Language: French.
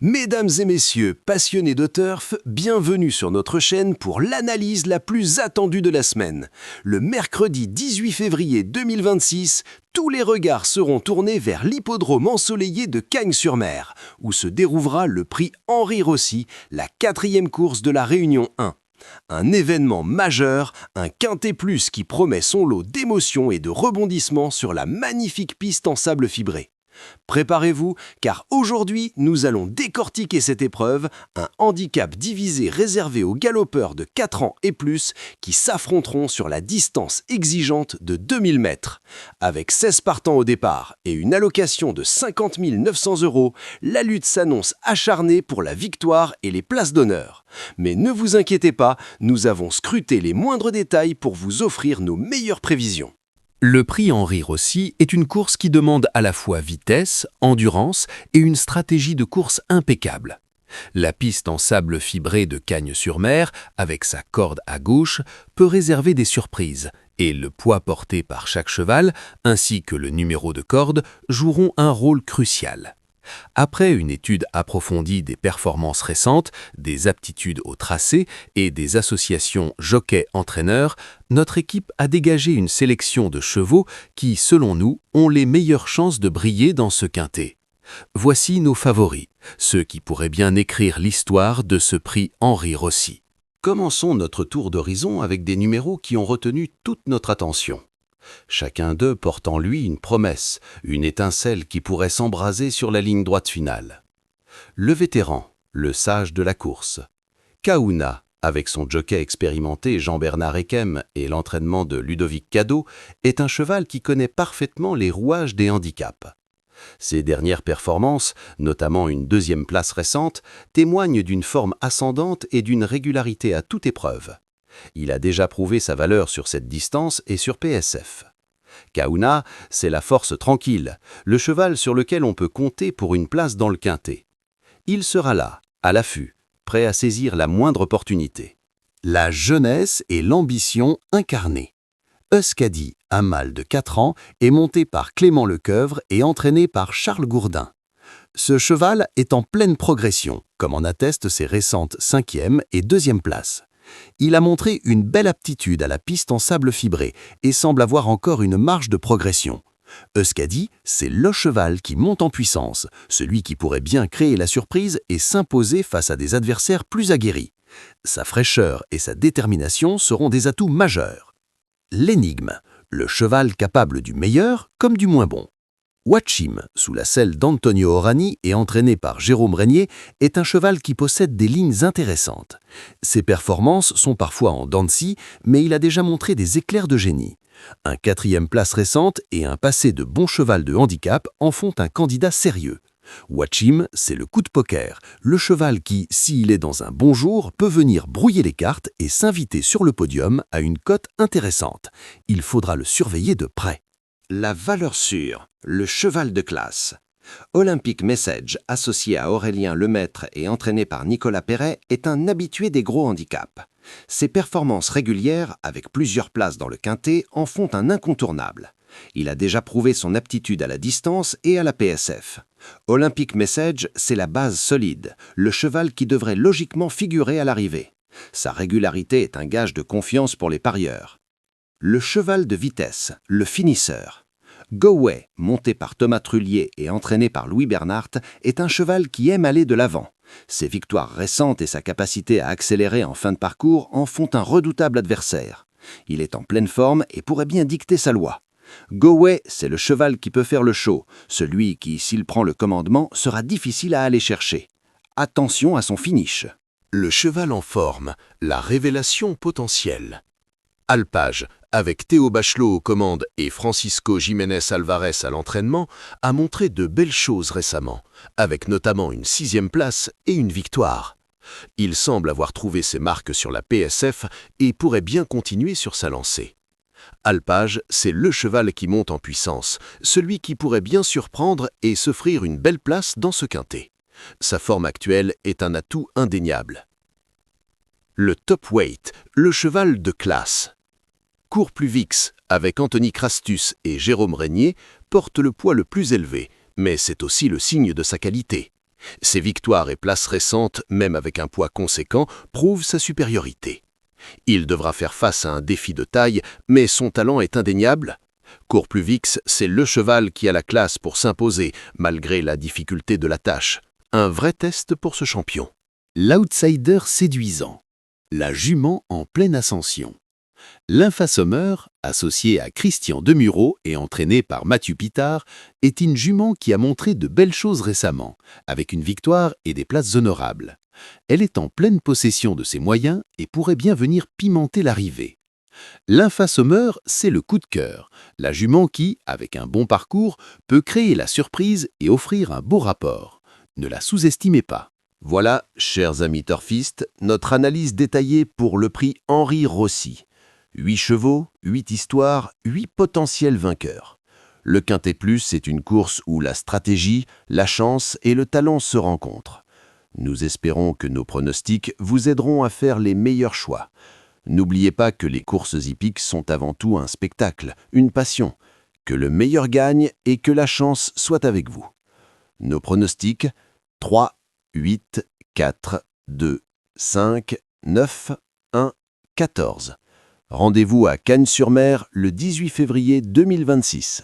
Mesdames et messieurs, passionnés de turf, bienvenue sur notre chaîne pour l'analyse la plus attendue de la semaine. Le mercredi 18 février 2026, tous les regards seront tournés vers l'hippodrome ensoleillé de Cagnes-sur-Mer, où se déroulera le prix Henri Rossi, la 4e course de la Réunion 1. Un événement majeur, un quintet plus qui promet son lot d'émotions et de rebondissements sur la magnifique piste en sable fibré. Préparez-vous, car aujourd'hui, nous allons décortiquer cette épreuve, un handicap divisé réservé aux galopeurs de 4 ans et plus qui s'affronteront sur la distance exigeante de 2000 mètres. Avec 16 partants au départ et une allocation de 50 900 €, la lutte s'annonce acharnée pour la victoire et les places d'honneur. Mais ne vous inquiétez pas, nous avons scruté les moindres détails pour vous offrir nos meilleures prévisions. Le prix Henri Rossi est une course qui demande à la fois vitesse, endurance et une stratégie de course impeccable. La piste en sable fibré de Cagnes-sur-Mer, avec sa corde à gauche, peut réserver des surprises, et le poids porté par chaque cheval, ainsi que le numéro de corde, joueront un rôle crucial. Après une étude approfondie des performances récentes, des aptitudes au tracé et des associations jockey-entraîneur, notre équipe a dégagé une sélection de chevaux qui, selon nous, ont les meilleures chances de briller dans ce quintet. Voici nos favoris, ceux qui pourraient bien écrire l'histoire de ce prix Henri Rossi. Commençons notre tour d'horizon avec des numéros qui ont retenu toute notre attention. Chacun d'eux porte en lui une promesse, une étincelle qui pourrait s'embraser sur la ligne droite finale. Le vétéran, le sage de la course. Kahuna, avec son jockey expérimenté Jean-Bernard Ekem et l'entraînement de Ludovic Cadot, est un cheval qui connaît parfaitement les rouages des handicaps. Ses dernières performances, notamment une 2e place récente, témoignent d'une forme ascendante et d'une régularité à toute épreuve. Il a déjà prouvé sa valeur sur cette distance et sur PSF. Kahuna, c'est la force tranquille, le cheval sur lequel on peut compter pour une place dans le quintet. Il sera là, à l'affût, prêt à saisir la moindre opportunité. La jeunesse et l'ambition incarnées. Euskadi, un mâle de 4 ans, est monté par Clément Lecoeuvre et entraîné par Charles Gourdin. Ce cheval est en pleine progression, comme en attestent ses récentes 5e et 2e places. Il a montré une belle aptitude à la piste en sable fibré et semble avoir encore une marge de progression. Euskadi, c'est le cheval qui monte en puissance, celui qui pourrait bien créer la surprise et s'imposer face à des adversaires plus aguerris. Sa fraîcheur et sa détermination seront des atouts majeurs. L'énigme, le cheval capable du meilleur comme du moins bon. Watchim, sous la selle d'Antonio Orani et entraîné par Jérôme Régnier, est un cheval qui possède des lignes intéressantes. Ses performances sont parfois en dents de scie, mais il a déjà montré des éclairs de génie. Un 4e place récente et un passé de bon cheval de handicap en font un candidat sérieux. Watchim, c'est le coup de poker, le cheval qui, s'il est dans un bon jour, peut venir brouiller les cartes et s'inviter sur le podium à une cote intéressante. Il faudra le surveiller de près. La valeur sûre, le cheval de classe. Olympic Message, associé à Aurélien Lemaître et entraîné par Nicolas Perret, est un habitué des gros handicaps. Ses performances régulières, avec plusieurs places dans le quintet, en font un incontournable. Il a déjà prouvé son aptitude à la distance et à la PSF. Olympic Message, c'est la base solide, le cheval qui devrait logiquement figurer à l'arrivée. Sa régularité est un gage de confiance pour les parieurs. Le cheval de vitesse, le finisseur. Go Way, monté par Thomas Trullier et entraîné par Louis Bernhardt, est un cheval qui aime aller de l'avant. Ses victoires récentes et sa capacité à accélérer en fin de parcours en font un redoutable adversaire. Il est en pleine forme et pourrait bien dicter sa loi. Go Way, c'est le cheval qui peut faire le show, celui qui, s'il prend le commandement, sera difficile à aller chercher. Attention à son finish. Le cheval en forme, la révélation potentielle. Alpage, avec Théo Bachelot aux commandes et Francisco Jiménez Alvarez à l'entraînement, a montré de belles choses récemment, avec notamment une 6e place et une victoire. Il semble avoir trouvé ses marques sur la PSF et pourrait bien continuer sur sa lancée. Alpage, c'est le cheval qui monte en puissance, celui qui pourrait bien surprendre et s'offrir une belle place dans ce quintet. Sa forme actuelle est un atout indéniable. Le top weight, le cheval de classe. Cours plus Vix, avec Anthony Crastus et Jérôme Régnier, porte le poids le plus élevé, mais c'est aussi le signe de sa qualité. Ses victoires et places récentes, même avec un poids conséquent, prouvent sa supériorité. Il devra faire face à un défi de taille, mais son talent est indéniable. Courpluvix, c'est le cheval qui a la classe pour s'imposer, malgré la difficulté de la tâche. Un vrai test pour ce champion. L'outsider séduisant. La jument en pleine ascension. L'Infasommeur, associé à Christian Demureau et entraîné par Mathieu Pitard, est une jument qui a montré de belles choses récemment, avec une victoire et des places honorables. Elle est en pleine possession de ses moyens et pourrait bien venir pimenter l'arrivée. L'Infasommeur, c'est le coup de cœur, la jument qui, avec un bon parcours, peut créer la surprise et offrir un beau rapport. Ne la sous-estimez pas. Voilà, chers amis turfistes, notre analyse détaillée pour le prix Henri Rossi. 8 chevaux, 8 histoires, 8 potentiels vainqueurs. Le Quintet Plus est une course où la stratégie, la chance et le talent se rencontrent. Nous espérons que nos pronostics vous aideront à faire les meilleurs choix. N'oubliez pas que les courses hippiques sont avant tout un spectacle, une passion. Que le meilleur gagne et que la chance soit avec vous. Nos pronostics 3, 8, 4, 2, 5, 9, 1, 14. Rendez-vous à Cagnes-sur-Mer le 18 février 2026.